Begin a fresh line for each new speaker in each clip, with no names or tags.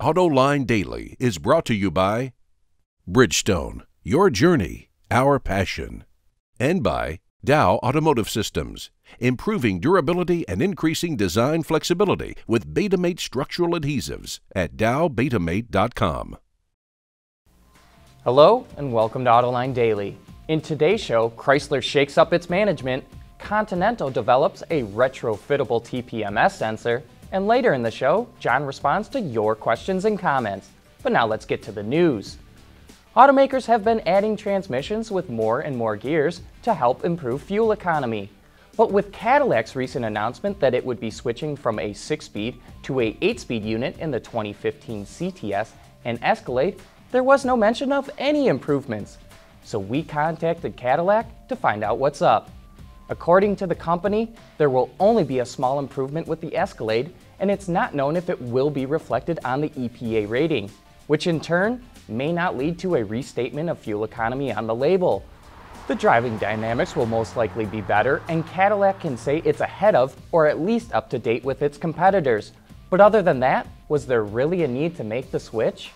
Autoline Daily is brought to you by Bridgestone, your journey, our passion, and by Dow Automotive Systems, improving durability and increasing design flexibility with Betamate structural adhesives at dowbetamate.com.
Hello and welcome to Autoline Daily. In today's show, Chrysler shakes up its management, Continental develops a retrofittable TPMS sensor, and later in the show, John responds to your questions and comments. But now let's get to the news. Automakers have been adding transmissions with more and more gears to help improve fuel economy. But with Cadillac's recent announcement that it would be switching from a 6-speed to a 8-speed unit in the 2015 CTS and Escalade, there was no mention of any improvements. So we contacted Cadillac to find out what's up. According to the company, there will only be a small improvement with the Escalade, and it's not known if it will be reflected on the EPA rating, which in turn may not lead to a restatement of fuel economy on the label. The driving dynamics will most likely be better, and Cadillac can say it's ahead of or at least up to date with its competitors. But other than that, was there really a need to make the switch?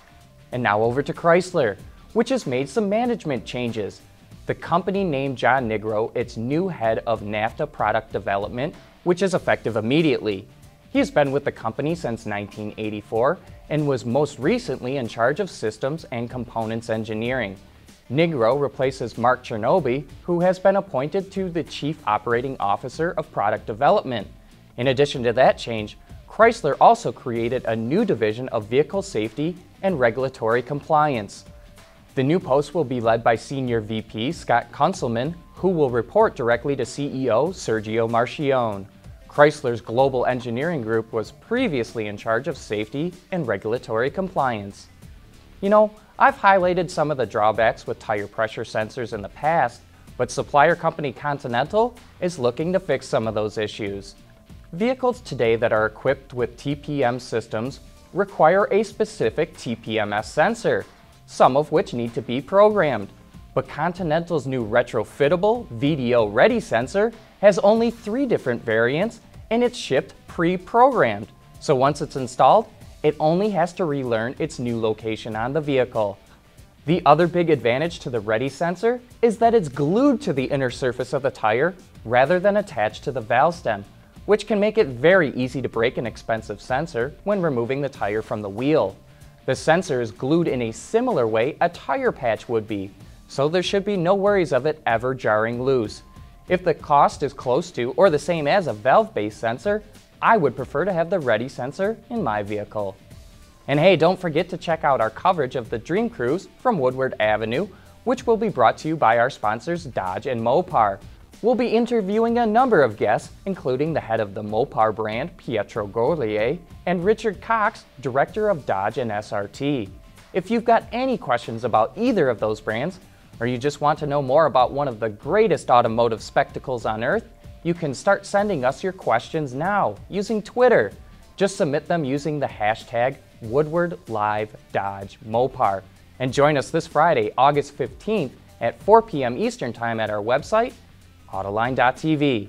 And now over to Chrysler, which has made some management changes. The company named John Nigro its new head of NAFTA product development, which is effective immediately. He has been with the company since 1984 and was most recently in charge of systems and components engineering. Nigro replaces Mark Chernoby, who has been appointed to the Chief Operating Officer of Product Development. In addition to that change, Chrysler also created a new division of vehicle safety and regulatory compliance. The new post will be led by Senior VP Scott Kunselman, who will report directly to CEO Sergio Marchionne. Chrysler's global engineering group was previously in charge of safety and regulatory compliance. You know, I've highlighted some of the drawbacks with tire pressure sensors in the past, but supplier company Continental is looking to fix some of those issues. Vehicles today that are equipped with TPM systems require a specific TPMS sensor, some of which need to be programmed. But Continental's new retrofittable VDO-REDI sensor has only 3 different variants, and it's shipped pre-programmed. So once it's installed, it only has to relearn its new location on the vehicle. The other big advantage to the REDI sensor is that it's glued to the inner surface of the tire rather than attached to the valve stem, which can make it very easy to break an expensive sensor when removing the tire from the wheel. The sensor is glued in a similar way a tire patch would be, so there should be no worries of it ever jarring loose. If the cost is close to or the same as a valve-based sensor, I would prefer to have the REDI sensor in my vehicle. And hey, don't forget to check out our coverage of the Dream Cruise from Woodward Avenue, which will be brought to you by our sponsors Dodge and Mopar. We'll be interviewing a number of guests, including the head of the Mopar brand, Pietro Gorlier, and Richard Cox, director of Dodge and SRT. If you've got any questions about either of those brands, or you just want to know more about one of the greatest automotive spectacles on earth, you can start sending us your questions now using Twitter. Just submit them using the hashtag WoodwardLIVEDodgeMopar. And join us this Friday, August 15th at 4 p.m. Eastern Time at our website, Autoline.tv.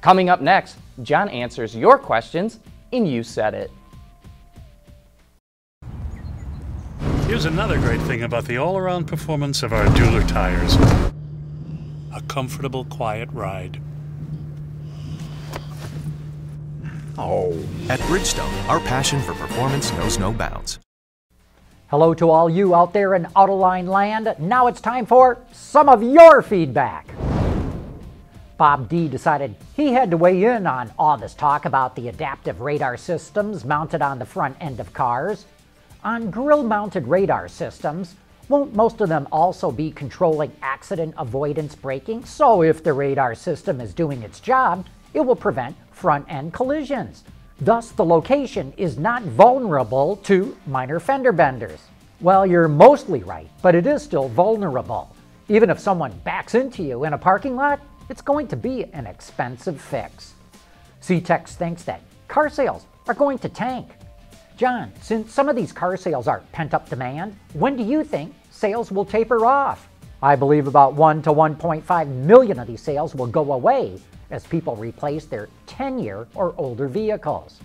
Coming up next, John answers your questions in You Said It.
Here's another great thing about the all-around performance of our Dueler tires. A comfortable, quiet ride.
Oh. At Bridgestone, our passion for performance knows no bounds.
Hello to all you out there in Autoline land. Now it's time for some of your feedback. Bob D decided he had to weigh in on all this talk about the adaptive radar systems mounted on the front end of cars. On grill-mounted radar systems, won't most of them also be controlling accident avoidance braking? So if the radar system is doing its job, it will prevent front-end collisions. Thus, the location is not vulnerable to minor fender benders. Well, you're mostly right, but it is still vulnerable. Even if someone backs into you in a parking lot, it's going to be an expensive fix. CTEX thinks that car sales are going to tank. John, since some of these car sales are pent-up demand, when do you think sales will taper off? I believe about 1 to 1.5 million of these sales will go away as people replace their 10-year or older vehicles.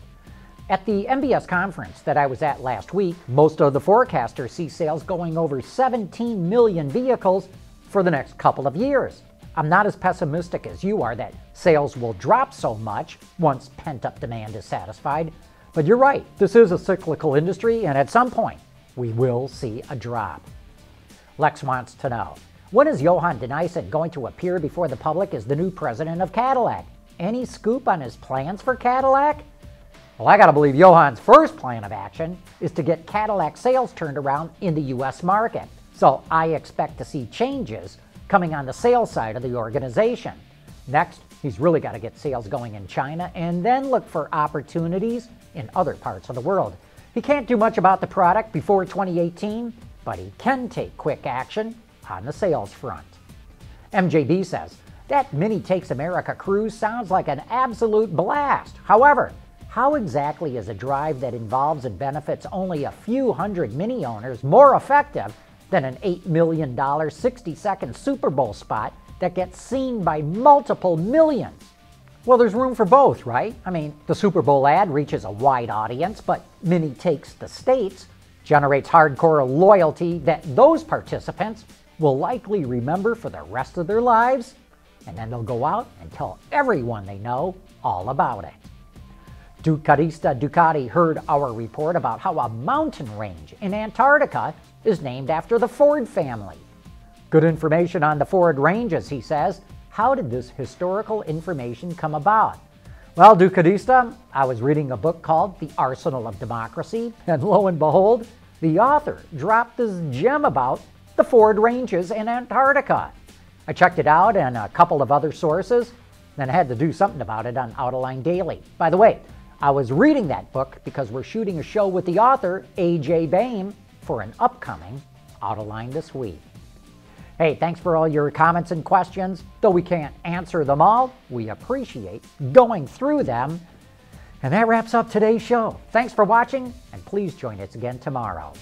At the MBS conference that I was at last week, most of the forecasters see sales going over 17 million vehicles for the next couple of years. I'm not as pessimistic as you are that sales will drop so much once pent-up demand is satisfied, but you're right, this is a cyclical industry, and at some point, we will see a drop. Lex wants to know, when is Johan de Nysschen going to appear before the public as the new president of Cadillac? Any scoop on his plans for Cadillac? Well, I gotta believe Johan's first plan of action is to get Cadillac sales turned around in the US market. So I expect to see changes coming on the sales side of the organization. Next, he's really got to get sales going in China and then look for opportunities in other parts of the world. He can't do much about the product before 2018, but he can take quick action on the sales front. MJB says, that Mini Takes America cruise sounds like an absolute blast. However, how exactly is a drive that involves and benefits only a few hundred Mini owners more effective than an $8 million 60-second Super Bowl spot that gets seen by multiple millions? Well, there's room for both, right? I mean, the Super Bowl ad reaches a wide audience, but Mini Takes the States generates hardcore loyalty that those participants will likely remember for the rest of their lives, and then they'll go out and tell everyone they know all about it. Ducati heard our report about how a mountain range in Antarctica is named after the Ford family. Good information on the Ford ranges, he says. How did this historical information come about? Well, Ducatista, I was reading a book called The Arsenal of Democracy, and lo and behold, the author dropped this gem about the Ford ranges in Antarctica. I checked it out and a couple of other sources, then I had to do something about it on Autoline Daily. By the way, I was reading that book because we're shooting a show with the author, A.J. Bain, for an upcoming Autoline this week. Hey, thanks for all your comments and questions. Though we can't answer them all, we appreciate going through them. And that wraps up today's show. Thanks for watching, and please join us again tomorrow.